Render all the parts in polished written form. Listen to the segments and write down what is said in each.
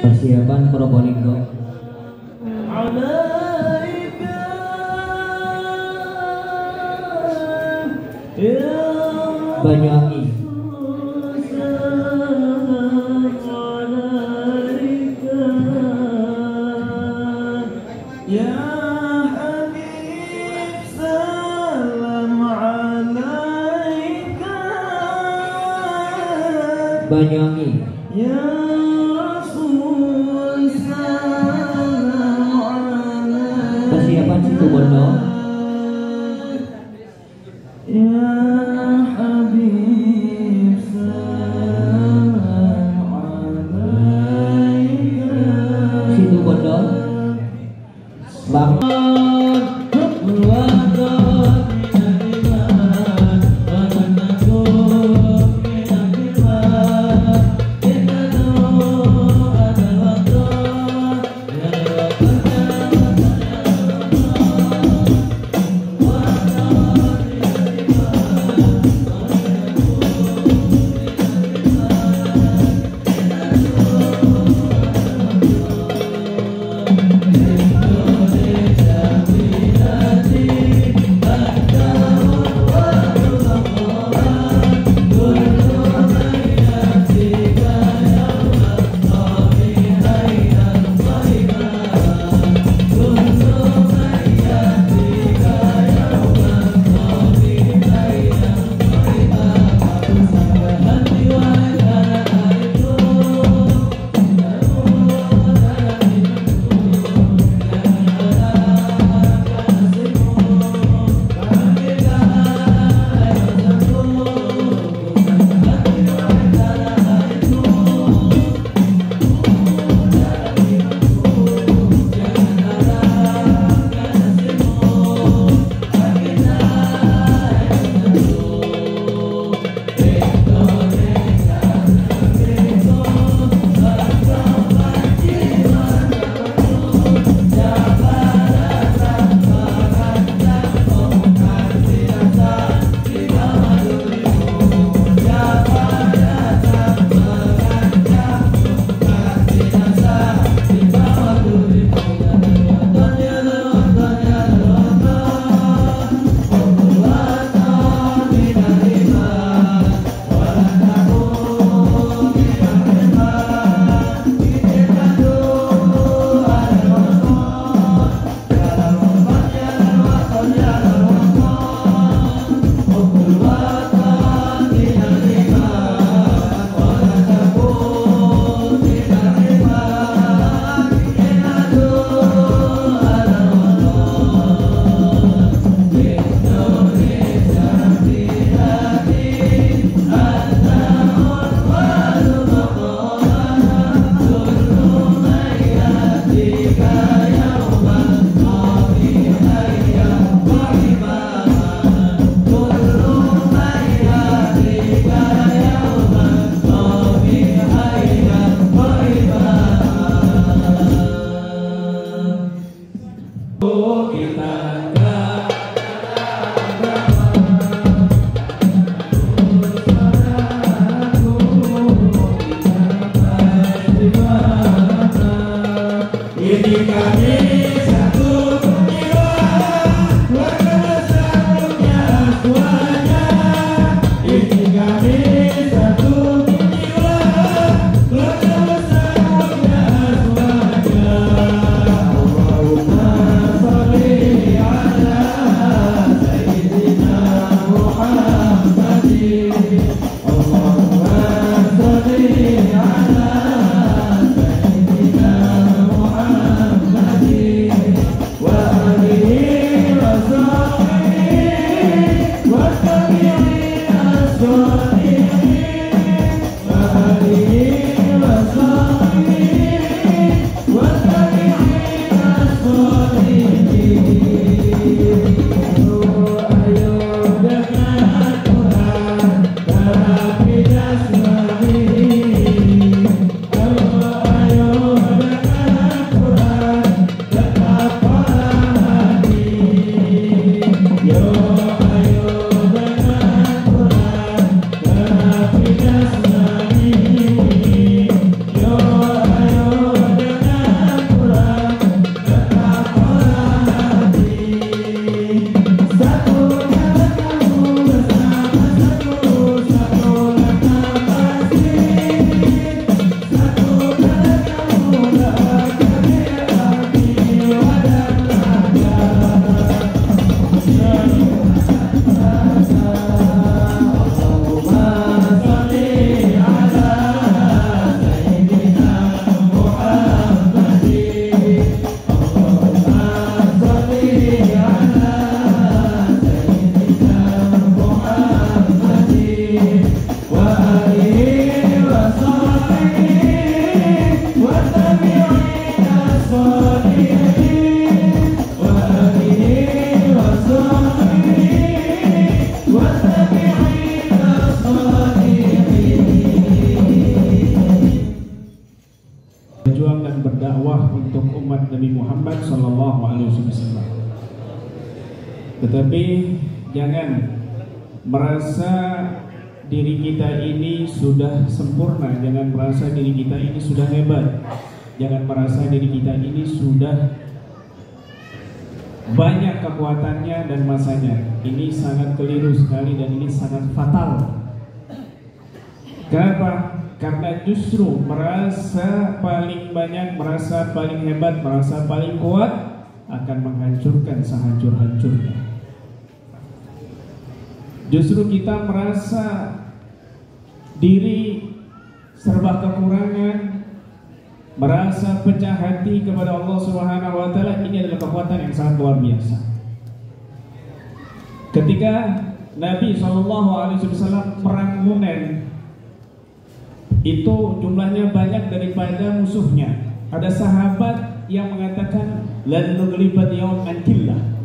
Persiapan Probolinggo. Banyuwangi. Banyuwangi. Persiapan Situbondo. Situbondo. Bang. Nabi Muhammad SAW. Tetapi jangan merasa diri kita ini sudah sempurna, jangan merasa diri kita ini sudah hebat, jangan merasa diri kita ini sudah banyak kekuatannya dan masanya. Ini sangat keliru sekali dan ini sangat fatal. Kenapa? Karena justru merasa paling banyak, merasa paling hebat, merasa paling kuat akan menghancurkan sehancur-hancurnya. Justru kita merasa diri serba kekurangan, merasa pecah hati kepada Allah Subhanahu wa taala. Ini adalah kekuatan yang sangat luar biasa. Ketika Nabi SAW perang Hunain, itu jumlahnya banyak daripada musuhnya. Ada sahabat yang mengatakan lan nughlibat yaum antillah.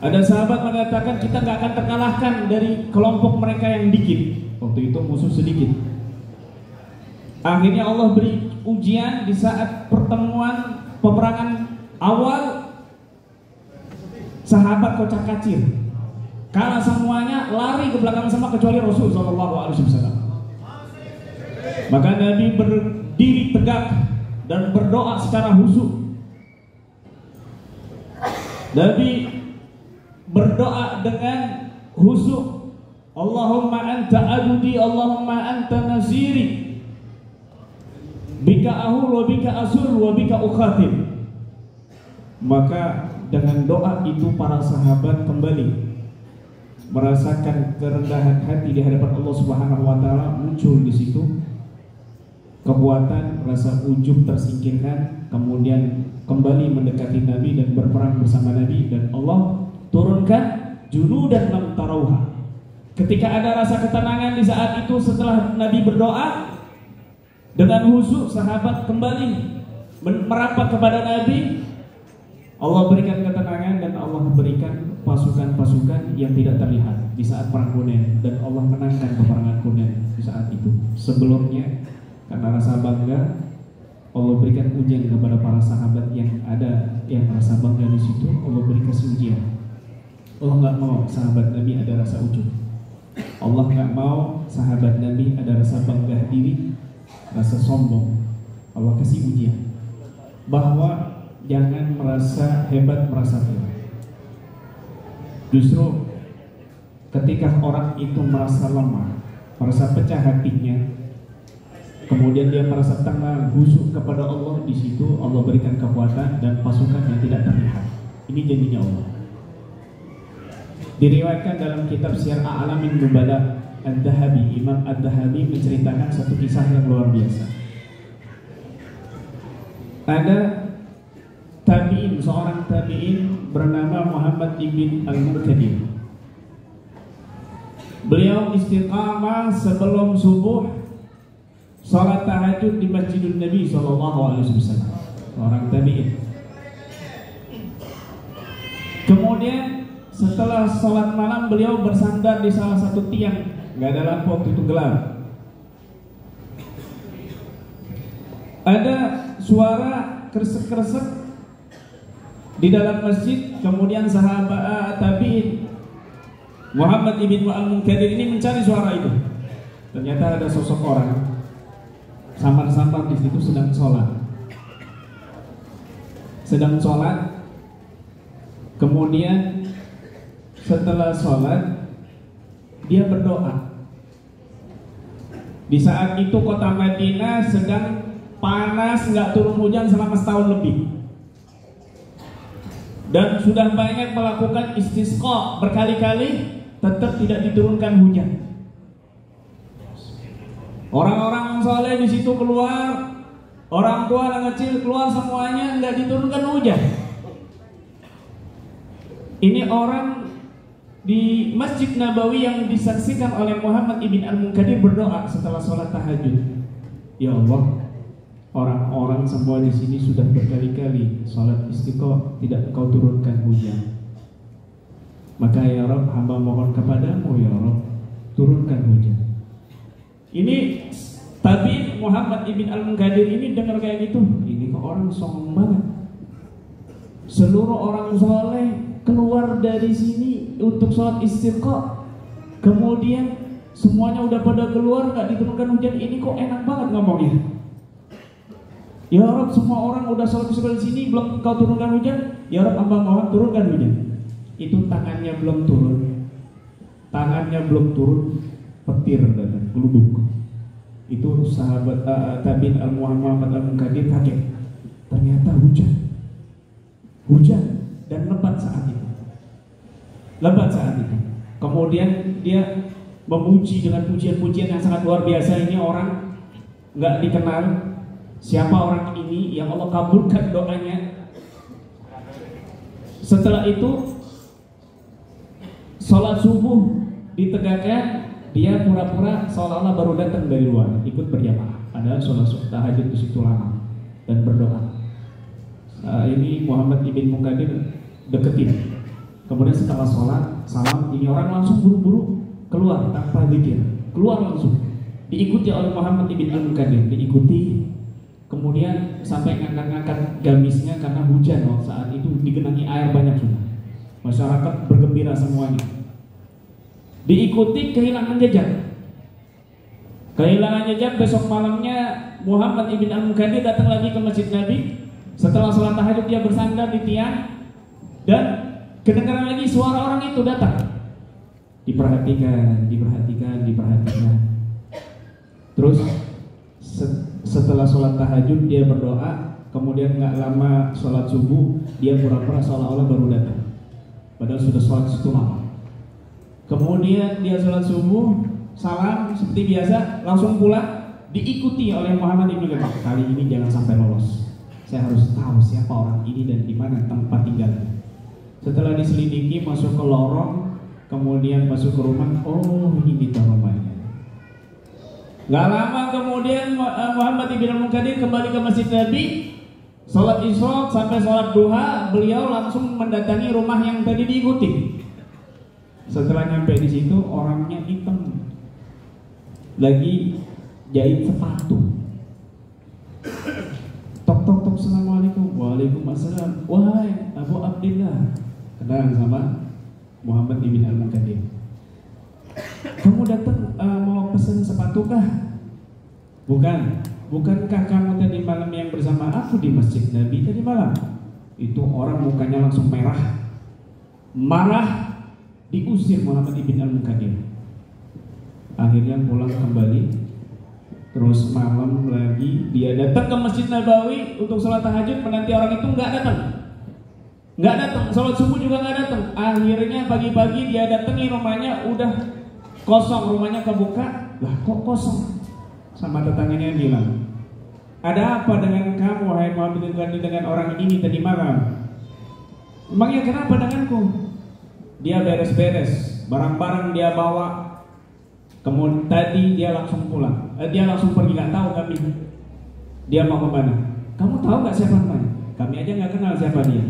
Ada sahabat mengatakan kita nggak akan terkalahkan dari kelompok mereka yang dikit. Waktu itu musuh sedikit. Akhirnya Allah beri ujian di saat pertemuan peperangan awal. Sahabat kocak-kacir, kalah semuanya, lari ke belakang sama kecuali Rasul SAW. Maka Nabi berdiri tegak dan berdoa secara khusyuk. Nabi berdoa dengan khusyuk, Allahumma anta adudi, Allahumma anta nasiri, bika ahur wa bika asur wa bika ukhatim. Maka dengan doa itu para sahabat kembali merasakan kerendahan hati di hadapan Allah Subhanahu wa taala. Muncul di situ kekuatan, rasa ujub tersingkirkan, kemudian kembali mendekati Nabi dan berperang bersama Nabi, dan Allah turunkan junudan lam tarauha. Ketika ada rasa ketenangan di saat itu setelah Nabi berdoa dengan khusyuk, sahabat kembali merapat kepada Nabi. Allah berikan ketenangan dan Allah berikan pasukan-pasukan yang tidak terlihat di saat perang Hunain, dan Allah menangkan peperangan Hunain di saat itu. Sebelumnya karena rasa bangga, Allah berikan ujian kepada para sahabat yang ada yang rasa bangga di situ. Allah beri kasih ujian. Allah nggak mau sahabat Nabi ada rasa ujub. Allah nggak mau sahabat Nabi ada rasa bangga diri, rasa sombong. Allah kasih ujian bahwa jangan merasa hebat, merasa kuat. Justru ketika orang itu merasa lemah, merasa pecah hatinya, kemudian dia merasa tenang, khusyuk kepada Allah, di situ Allah berikan kekuatan dan pasukan yang tidak terlihat. Ini janjinya Allah. Diriwayatkan dalam kitab Syiar A'lamin Nubala, Ad-Dahabi, Imam Ad-Dahabi menceritakan satu kisah yang luar biasa. Ada tabi'in, seorang tabi'in bernama Muhammad ibn Al-Munkadir. Beliau istiqamah sebelum subuh, salat tahajud di Masjidun Nabi SAW. Seorang tabi'in. Kemudian setelah sholat malam beliau bersandar di salah satu tiang, nggak ada lampu waktu itu, gelap. Ada suara kresek-kresek di dalam masjid. Kemudian sahabat tabi'in Muhammad ibn Al-Munkadir ini mencari suara itu. Ternyata ada sosok orang samar-samar di situ sedang sholat. Kemudian setelah sholat dia berdoa. Di saat itu kota Madinah sedang panas, nggak turun hujan selama setahun lebih, dan sudah banyak melakukan istisqa berkali-kali, tetap tidak diturunkan hujan. Orang-orang soleh di situ keluar, orang tua, anak kecil keluar, semuanya nggak diturunkan hujan. Ini orang di Masjid Nabawi yang disaksikan oleh Muhammad ibn Al-Munkadir berdoa setelah sholat tahajud. Ya Allah, orang-orang semua di sini sudah berkali-kali sholat istiqomah, tidak Engkau turunkan hujan. Maka ya Rabb, hamba mohon kepadamu ya Rabb, turunkan hujan. Ini tabi'in Muhammad ibn Al-Munkadir ini dengar kayak gitu, ini kok orang songong banget. Seluruh orang soleh keluar dari sini untuk sholat istisqa, kemudian semuanya udah pada keluar, nggak diturunkan hujan. Ini kok enak banget ngomongnya. Ya Rabb, semua orang udah sholat istisqa di sini, belum kau turunkan hujan. Ya Rabb, hamba mohon turunkan hujan. Itu tangannya belum turun, petir datang, geluduk. Itu sahabat tabi'in Al-Muhammad Al-Munkadir kaget. Ternyata hujan dan lebat saat itu. Kemudian dia memuji dengan pujian-pujian yang sangat luar biasa. Ini orang nggak dikenal. Siapa orang ini yang Allah kabulkan doanya? Setelah itu sholat subuh ditegakkan, dia pura-pura seolah-olah baru datang dari luar, ikut berjamaah. Padahal sholat tahajud di situ lama dan berdoa. Ini Muhammad ibn Munkadir deketin. Kemudian setelah sholat salam, ini orang langsung buru-buru keluar tanpa zikir, keluar langsung. Diikuti oleh Muhammad ibn Munkadir, diikuti. Kemudian sampai ngangkat-ngangkat gamisnya karena hujan saat itu digenangi air banyak sudah. Masyarakat bergembira semuanya. Diikuti kehilangan jejak. Besok malamnya Muhammad ibn Al-Munkadir datang lagi ke masjid Nabi. Setelah sholat tahajud dia bersandar di tiang dan kedengaran lagi suara orang itu datang. Diperhatikan. Terus setelah sholat tahajud dia berdoa. Kemudian nggak lama sholat subuh dia pura-pura seolah-olah baru datang, padahal sudah sholat situ lama. Kemudian dia sholat subuh, salam seperti biasa, langsung pulang. Diikuti oleh Muhammad ibn Munkadir. Kali ini jangan sampai lolos. Saya harus tahu siapa orang ini dan di mana tempat tinggalnya. Setelah diselidiki, masuk ke lorong, kemudian masuk ke rumah. Oh, ini rumahnya. Gak lama kemudian Muhammad ibn Munkadir kembali ke masjid Nabi. Sholat isya sampai sholat duha, beliau langsung mendatangi rumah yang tadi diikuti. Setelah nyampe di situ, orangnya hitam, lagi jahit sepatu. Tok, assalamualaikum. Waalaikumsalam. Wahai Abu Abdillah, kenal sama Muhammad ibn Al-Munkadir. Kamu datang mau pesan sepatu kah? Bukankah kamu tadi malam yang bersama aku di masjid Nabi tadi malam? Itu orang mukanya langsung marah, diusir Muhammad ibn Al-Munkadir. Akhirnya pulang kembali. Terus malam lagi dia datang ke Masjid Nabawi untuk sholat tahajud, menanti orang itu nggak datang. Sholat subuh juga nggak datang. Akhirnya pagi-pagi dia datangi rumahnya, udah kosong, rumahnya kebuka. Lah kok kosong? Sama tetangganya bilang, ada apa dengan kamu wahai Muhammad dengan orang ini tadi malam? Emangnya kenapa denganku? Dia beres-beres, barang-barang dia bawa. Kemudian tadi dia langsung pulang, dia langsung pergi, nggak tahu kami. Dia mau kemana? Kamu tahu nggak siapa namanya? Kami aja nggak kenal siapa dia.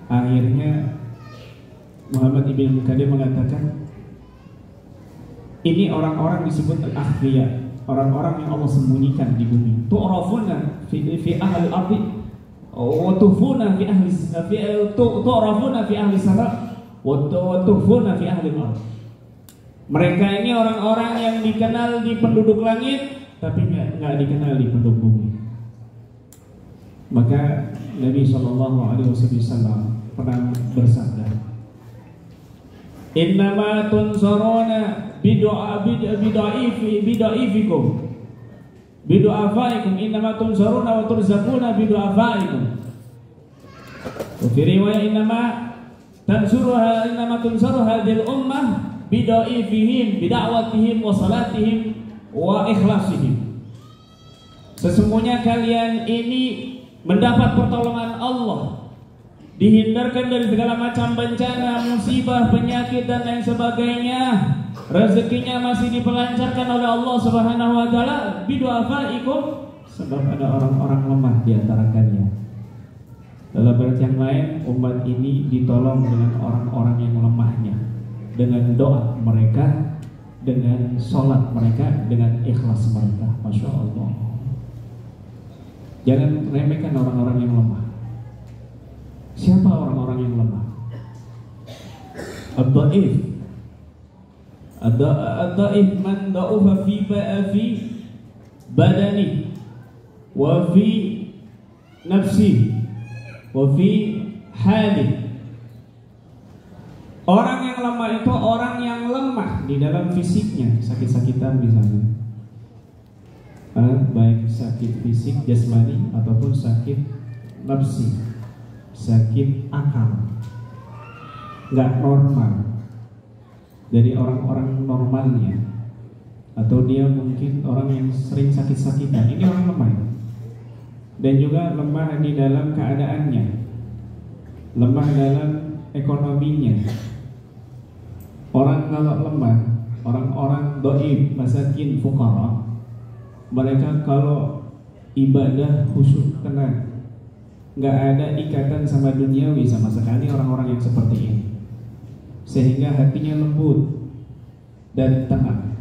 Akhirnya Muhammad ibn Munkadir mengatakan, ini orang-orang disebut al-akhfiya, orang-orang yang Allah sembunyikan di bumi. Tu'rafuna fi ahli al-ardi wa tufuna fi ahli tu'rafuna fi ahli sama wa tufuna fi ahli al-ardi. Mereka ini orang-orang yang dikenal di penduduk langit, tapi nggak dikenal di penduduk bumi. Maka Nabi SAW pernah bersabda, Innama tunsaruna bidu'afikum bidu'afaikum, innama tunsaruna wa turzaquna bidu'afaikum. Fi riwayat innama tunsaru hadhil ummah bidaifihim bida'watihim wa salatihim wa ikhlasihim. Sesungguhnya kalian ini mendapat pertolongan Allah, dihindarkan dari segala macam bencana, musibah, penyakit dan lain sebagainya. Rezekinya masih dipelancarkan oleh Allah Subhanahu wa taala bidu'afaikum, sebab ada orang-orang lemah di antara kalian. Dalam ayat yang lain, umat ini ditolong dengan orang-orang yang lemahnya, dengan doa mereka, dengan sholat mereka, dengan ikhlas mereka. Masya Allah. Jangan remehkan orang-orang yang lemah. Siapa orang-orang yang lemah? Ad-dhaif. Ad-dhaif man da'ufa fi badani wa fi nafsi wa fi hali. Orang yang lemah itu orang yang lemah di dalam fisiknya, sakit-sakitan misalnya, baik sakit fisik jasmani ataupun sakit nafsi, sakit akal, nggak normal dari orang-orang normalnya, atau dia mungkin orang yang sering sakit-sakitan. Ini orang lemah, dan juga lemah di dalam keadaannya, lemah dalam ekonominya. Orang kalau lemah, orang-orang dhaif, masakin, fuqara, mereka kalau ibadah khusyuk tenang, nggak ada ikatan sama duniawi sama sekali orang-orang yang seperti ini, sehingga hatinya lembut dan tenang.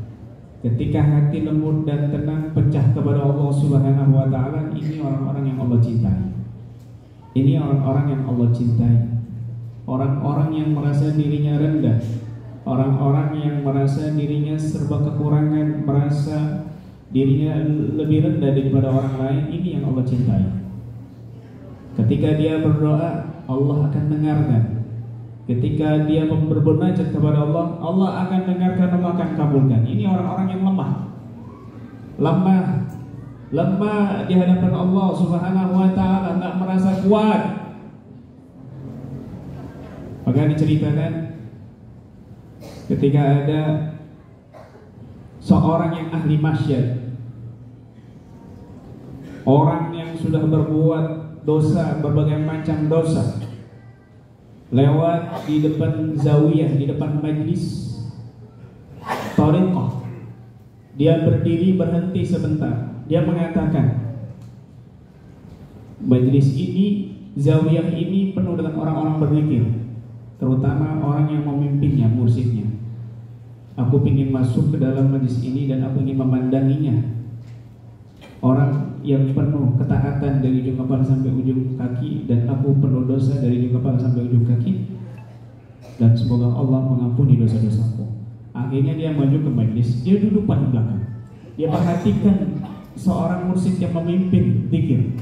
Ketika hati lembut dan tenang, pecah kepada Allah Subhanahu wa Ta'ala, ini orang-orang yang Allah cintai. Ini orang-orang yang Allah cintai. Orang-orang yang merasa dirinya rendah, orang-orang yang merasa dirinya serba kekurangan, merasa dirinya lebih rendah daripada orang lain, ini yang Allah cintai. Ketika dia berdoa, Allah akan dengarkan. Ketika dia bermunajat kepada Allah, Allah akan dengarkan, Allah akan kabulkan. Ini orang-orang yang lemah. Lemah di hadapan Allah Subhanahu wa Ta'ala, tak merasa kuat. Maka diceritakan ketika ada seorang yang ahli maksiat, orang yang sudah berbuat dosa, berbagai macam dosa, lewat di depan zawiyah, di depan majlis thariqah, dia berdiri berhenti sebentar. Dia mengatakan, majlis ini, zawiyah ini penuh dengan orang-orang berzikir, terutama orang yang memimpinnya, mursyidnya. Aku ingin masuk ke dalam majlis ini dan aku ingin memandanginya. Orang yang penuh ketaatan dari ujung kepala sampai ujung kaki, dan aku penuh dosa dari ujung kepala sampai ujung kaki, dan semoga Allah mengampuni dosa-dosaku. Akhirnya dia maju ke majlis, dia duduk paling belakang. Dia perhatikan seorang mursyid yang memimpin zikir.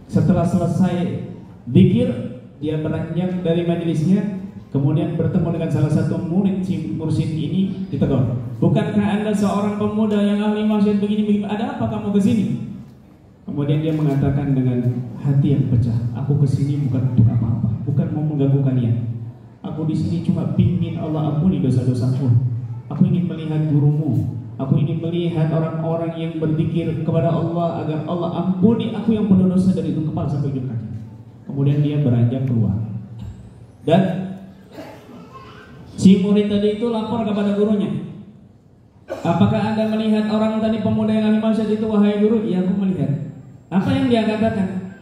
Setelah selesai zikir, dia beranjak dari majlisnya, kemudian bertemu dengan salah satu murid si mursyid ini, ditegur. Bukankah Anda seorang pemuda yang ahli maksiat begini-begini? Ada apa kamu ke sini? Kemudian dia mengatakan dengan hati yang pecah, aku ke sini bukan untuk apa-apa, bukan mau mengganggu kalian. Aku di sini cuma ingin Allah ampuni dosa-dosaku. Aku ingin melihat gurumu. Aku ingin melihat orang-orang yang berzikir kepada Allah agar Allah ampuni aku yang penuh dosa dari ujung kepala sampai ujung kaki. Kemudian dia beranjak keluar. Dan si murid tadi itu lapor kepada gurunya. Apakah Anda melihat orang tadi pemuda yang ahli maksiat itu, wahai guru? Iya, aku melihat. Apa yang dia katakan?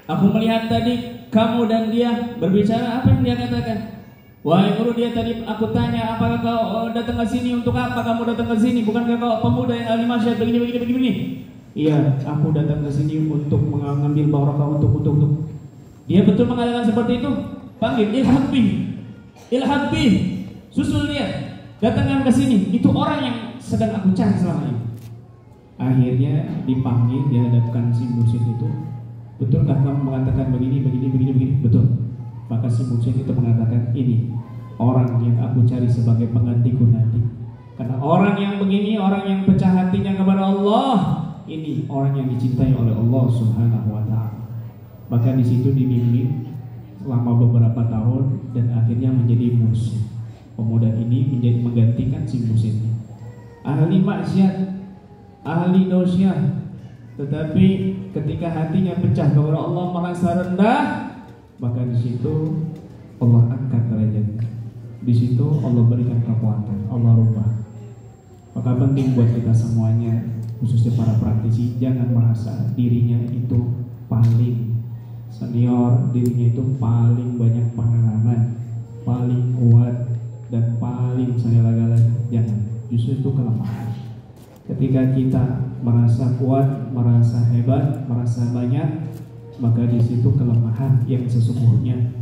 Aku melihat tadi kamu dan dia berbicara. Apa yang dia katakan? Wahai guru, dia tadi aku tanya, apakah kau datang ke sini untuk apa? Kamu datang ke sini, bukankah kau pemuda yang ahli maksiat begini? Iya, aku datang ke sini untuk mengambil barokah untuk. Dia betul mengatakan seperti itu. Panggil, ilhaq bi, susul dia. Datangkan ke sini, itu orang yang sedang aku cari selama ini. Akhirnya dipanggil, dihadapkan si mursyid itu. Betulkah kamu mengatakan begini? Betul. Maka si mursyid itu mengatakan, ini orang yang aku cari sebagai penggantiku nanti. Karena orang yang begini, orang yang pecah hatinya kepada Allah, ini orang yang dicintai oleh Allah Subhanahu wa Ta'ala. Maka di situ dibimbing selama beberapa tahun dan akhirnya menjadi mursyid. Pemuda ini menjadi menggantikan si mursyid. Ahli maksiat, ahli dosa, tetapi ketika hatinya pecah kepada Allah, merasa rendah, maka di situ Allah angkat derajatnya. Di situ Allah berikan kekuatan, Allah rubah. Maka penting buat kita semuanya, khususnya para praktisi, jangan merasa dirinya itu paling senior, dirinya itu paling banyak pengalaman, paling kuat, dan paling segala-galanya. Jangan, justru itu kelemahan. Ketika kita merasa kuat, merasa hebat, merasa banyak, maka di situ kelemahan yang sesungguhnya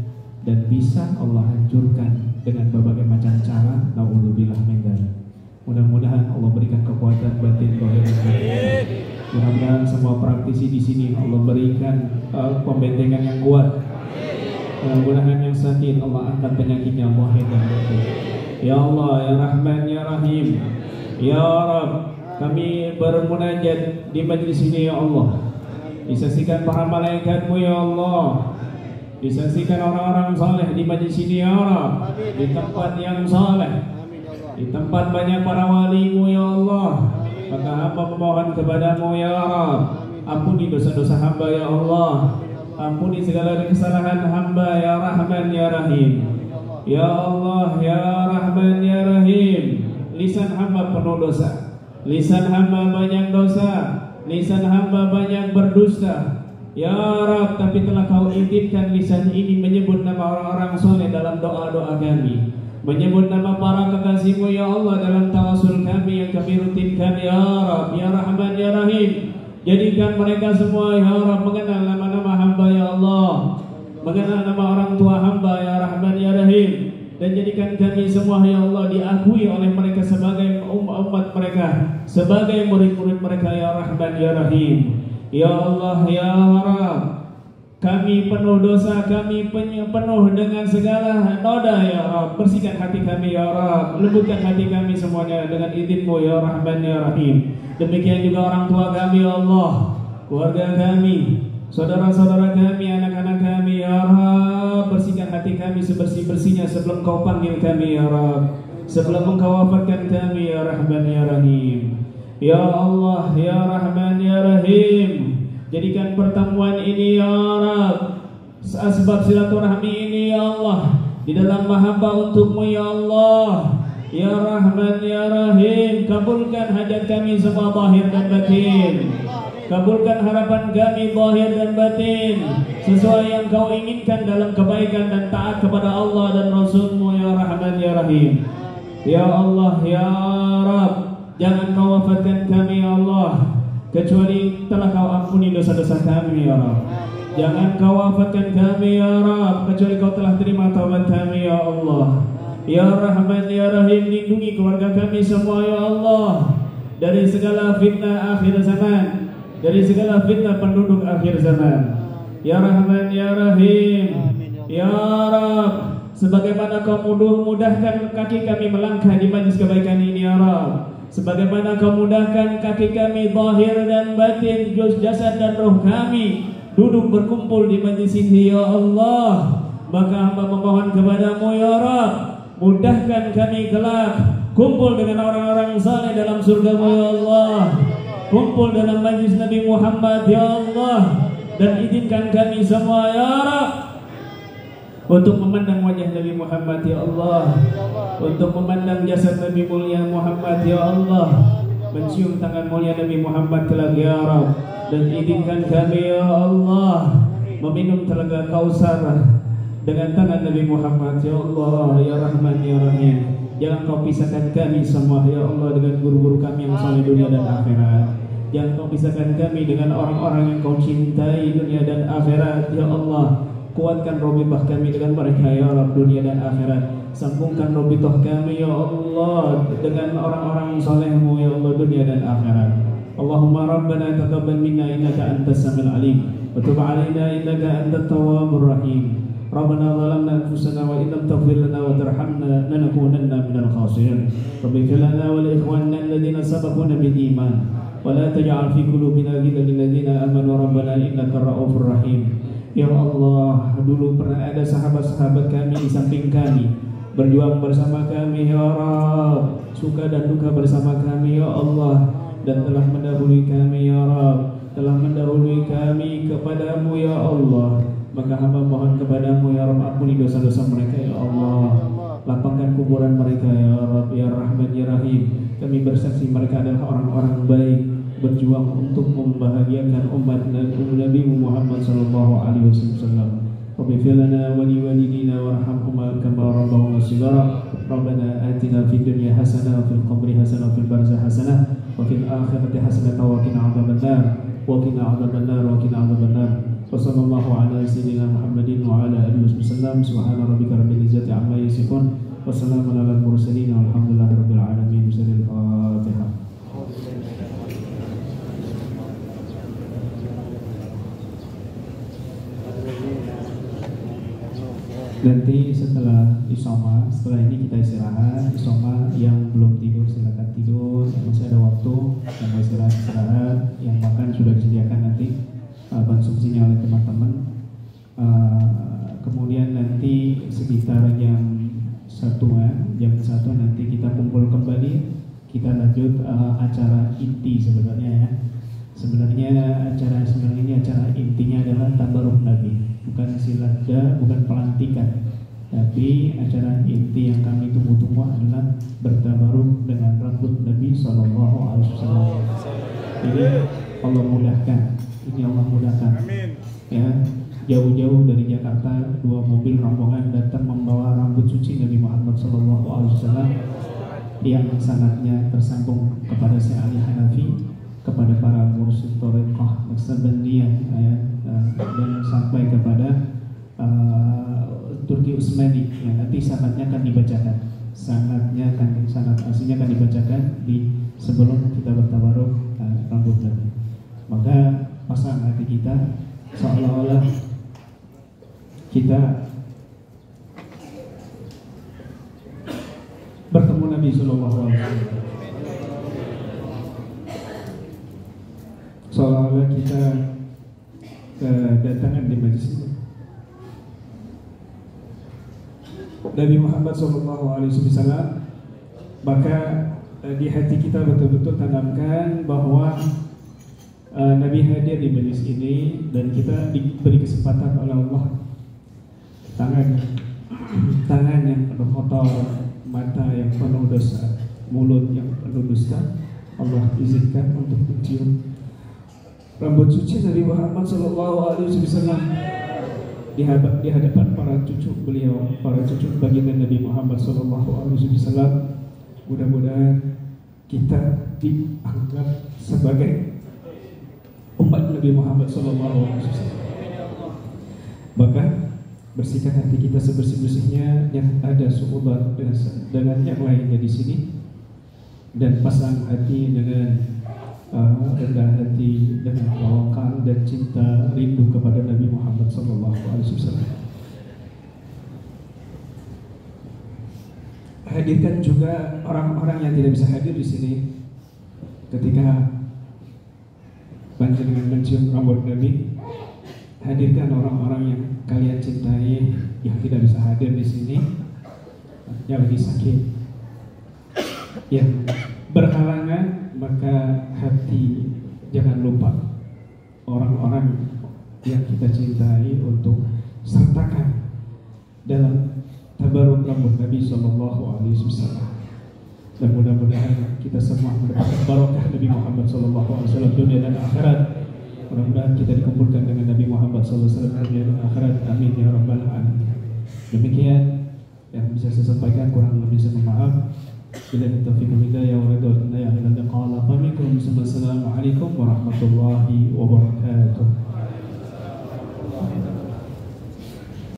dan bisa Allah hancurkan dengan berbagai macam cara. Nauzubillah min dzalik. Mudah-mudahan Allah berikan kekuatan batin zahir dan batin. Mudah-mudahan semua praktisi di sini Allah berikan pembentengan yang kuat. Mudah-mudahan yang sakit Allah angkat penyakitnya zahir dan batin. Ya Allah, ya Rahman, ya Rahim, ya Rabb, kami bermunajat di majlis ini ya Allah. Disaksikan para malaikat-Mu ya Allah. Disaksikan orang-orang saleh di majlis ini ya Rabb. Di tempat yang saleh, di tempat banyak para wali-Mu ya Allah. Maka hamba memohon kepada-Mu ya Rabb, ampuni dosa-dosa hamba ya Allah. Ampuni segala kesalahan hamba ya Rahman ya Rahim. Ya Allah, ya Rahman ya Rahim. Lisan hamba penuh dosa, lisan hamba banyak dosa, lisan hamba banyak berdusta. Ya Rabb, tapi telah Kau izinkan lisan ini menyebut nama orang-orang soleh dalam doa-doa kami, menyebut nama para kekasih-Mu ya Allah dalam tawasul kami yang kami rutinkan ya Rabb, ya Rahman ya Rahim. Jadikan mereka semua ya Rabb mengenal nama-nama hamba ya Allah, mengenal nama orang tua hamba ya Rahman ya Rahim. Dan jadikan kami semua ya Allah diakui oleh mereka sebagai umat mereka, sebagai murid-murid mereka ya Rahman ya Rahim. Ya Allah ya Rabb, kami penuh dosa, kami penuh dengan segala noda ya Rabb. Bersihkan hati kami ya Rabb, lembutkan hati kami semuanya dengan izin-Mu ya Rahman ya Rahim. Demikian juga orang tua kami ya Allah, keluarga kami, saudara-saudara kami, anak-anak kami ya Rabb. Bersihkan hati kami sebersih-bersihnya sebelum Kau panggil kami ya Rabb, sebelum Engkau wafatkan kami ya Rahman ya Rahim. Ya Allah ya Rahman ya Rahim, jadikan pertemuan ini ya Rabb asbab silaturahmi ini ya Allah di dalam mahabbah untuk-Mu ya Allah. Ya Rahman ya Rahim, kabulkan hajat kami semua zahir dan batin. Kabulkan harapan kami zahir dan batin sesuai yang Kau inginkan dalam kebaikan dan taat kepada Allah dan Rasul-Mu ya Rahman ya Rahim. Ya Allah ya Rabb, jangan Kau wafatkan kami ya Allah kecuali telah Kau ampuni dosa-dosa kami ya Rabb. Jangan Kau wafatkan kami ya Rabb kecuali Kau telah terima taubat kami ya Allah. Ya Rahman ya Rahim, lindungi keluarga kami semua ya Allah dari segala fitnah akhir zaman, dari segala fitnah penduduk akhir zaman. Ya Rahman ya Rahim, ya Rabb, sebagaimana Kau mudahkan kaki kami melangkah di majlis kebaikan ini ya Rabb, sebagaimana Kau mudahkan kaki kami zahir dan batin, jasad dan roh kami duduk berkumpul di majlis ini ya Allah, maka hamba memohon kepada-Mu ya Rabb, mudahkan kami kelak kumpul dengan orang-orang saleh dalam surga-Mu ya Allah, kumpul dalam majlis Nabi Muhammad ya Allah, dan izinkan kami semua ya Rabb untuk memandang wajah Nabi Muhammad ya Allah, untuk memandang jasad Nabi mulia Muhammad ya Allah, mencium tangan mulia Nabi Muhammad kelak ya Rabb, dan izinkan kami ya Allah meminum telaga Kausar dengan tangan Nabi Muhammad ya Allah ya Rahman ya Rahim. Jangan Kau pisahkan kami semua ya Allah dengan guru-guru kami yang saleh dunia dan akhirat. Jangan Kau pisahkan kami dengan orang-orang yang Kau cintai dunia dan akhirat ya Allah. Kuatkan robitah kami dengan mereka ya Rabb dunia dan akhirat. Sambungkan robitah kami ya Allah dengan orang-orang saleh-Mu ya Allah dunia dan akhirat. Allahumma Rabbana taqabbal minna innaka antas samiul alim wa tub alaina innaka antat tawwabur rahim. Rabbana zalamna anfusana wa in lam taghfir lana wa tarhamna lanakunanna minal khasirin. Rabbana lana wa li ikhwanina alladhina sabaquna bil iman wa la taj'al fi qulubina ghillan lil ladzina amanu rabbana innaka ra'ufur rahim. Ya Allah, dulu pernah ada sahabat-sahabat kami di samping kami, berjuang bersama kami ya Rabb, suka dan duka bersama kami ya Allah, dan telah mendahului kami ya Rabb, telah mendahului kami kepada-Mu ya Allah. Maka hamba mohon kepada-Mu ya Rabb, ampuni dosa-dosa mereka ya Allah, lapangkan kuburan mereka ya Rabb ya Rahman ya Rahim. Kami bersaksi mereka adalah orang-orang baik, berjuang untuk membahagiakan umat Nabi Muhammad sallallahu alaihi wasallam. Rabbi fil lana wa li walidina warhamhuma kama rabbawna shighara. Rabbana atina fid dunya hasanah wa fil qabri hasanah wa fil barzakh hasanah wa fil akhirati hasanah wa qina adzabannar wa qina adzabannar wa qina adzabannar. Wa sallallahu ala sayyidina Muhammadin wa ala alihi wasallam. Subhana rabbika rabbil izzati amma yasifun wa salamun alal mursalin walhamdulillahi rabbil alamin. Al-Fatihah. Nanti setelah isoma, setelah ini kita istirahat. Isoma yang belum tidur silakan tidur, yang masih ada waktu, yang mau istirahat, yang makan sudah disediakan nanti konsumsinya oleh teman-teman. Kemudian nanti sekitar jam 1 nanti kita kumpul kembali, kita lanjut acara inti sebenarnya ya. Sebenarnya ini acara intinya adalah tabarruk Nabi, bukan silada, bukan pelantikan, tapi acara inti yang kami tunggu-tunggu adalah bertabaruk dengan rambut Nabi Sallallahu Alaihi Wasallam. Ini Allah mudahkan, ya, jauh-jauh dari Jakarta 2 mobil rombongan datang membawa rambut suci Nabi Muhammad Sallallahu Alaihi Wasallam yang sanadnya tersambung kepada Syekh Ali Hanafi, kepada para mursyid thariqah Naqsabandiyah, dan sampai kepada Turki Utsmani yang nanti sanadnya akan dibacakan. Sanad aslinya akan dibacakan di sebelum kita bertabaruk rambut Nabi. Maka pasang hati kita seolah-olah kita bertemu Nabi Sallallahu Alaihi Wasallam. Seolah-olah kita kedatangan di majlis ini. Nabi Muhammad SAW, maka di hati kita betul-betul tanamkan bahwa Nabi hadir di majlis ini dan kita diberi kesempatan oleh Allah. Tangan yang penuh kotor, mata yang penuh dosa, mulut yang penuh dusta, Allah izinkan untuk mencium rambut suci Nabi Muhammad SAW di hadapan para cucu beliau, para cucu baginda Nabi Muhammad SAW. Mudah-mudahan kita dianggap sebagai umat Nabi Muhammad SAW. Bahkan bersihkan hati kita sebersih-bersihnya yang ada suudzon dengan yang lainnya di sini, dan pasang hati dengan rendah hati, dengan tawakal dan cinta rindu kepada Nabi Muhammad SAW. Hadirkan juga orang-orang yang tidak bisa hadir di sini ketika panjenengan mencium rambut Nabi. Hadirkan orang-orang yang kalian cintai yang tidak bisa hadir di sini, yang lagi sakit, yang berhalangan. Maka hati jangan lupa orang-orang yang kita cintai untuk sertakan dalam tabaruk rambut Nabi Sallallahu Alaihi Wasallam. Dan mudah-mudahan kita semua mendapatkan barokah Nabi Muhammad Sallallahu Alaihi Wasallam dunia dan akhirat. Mudah-mudahan kita dikumpulkan dengan Nabi Muhammad Sallallahu Alaihi Wasallam dunia dan akhirat. Amin ya rabbal alamin. Demikian yang bisa saya sampaikan, kurang lebih saya maaf. Bila taufiq wal hidayah wa ridha wa qala. Assalamualaikum warahmatullahi wabarakatuh.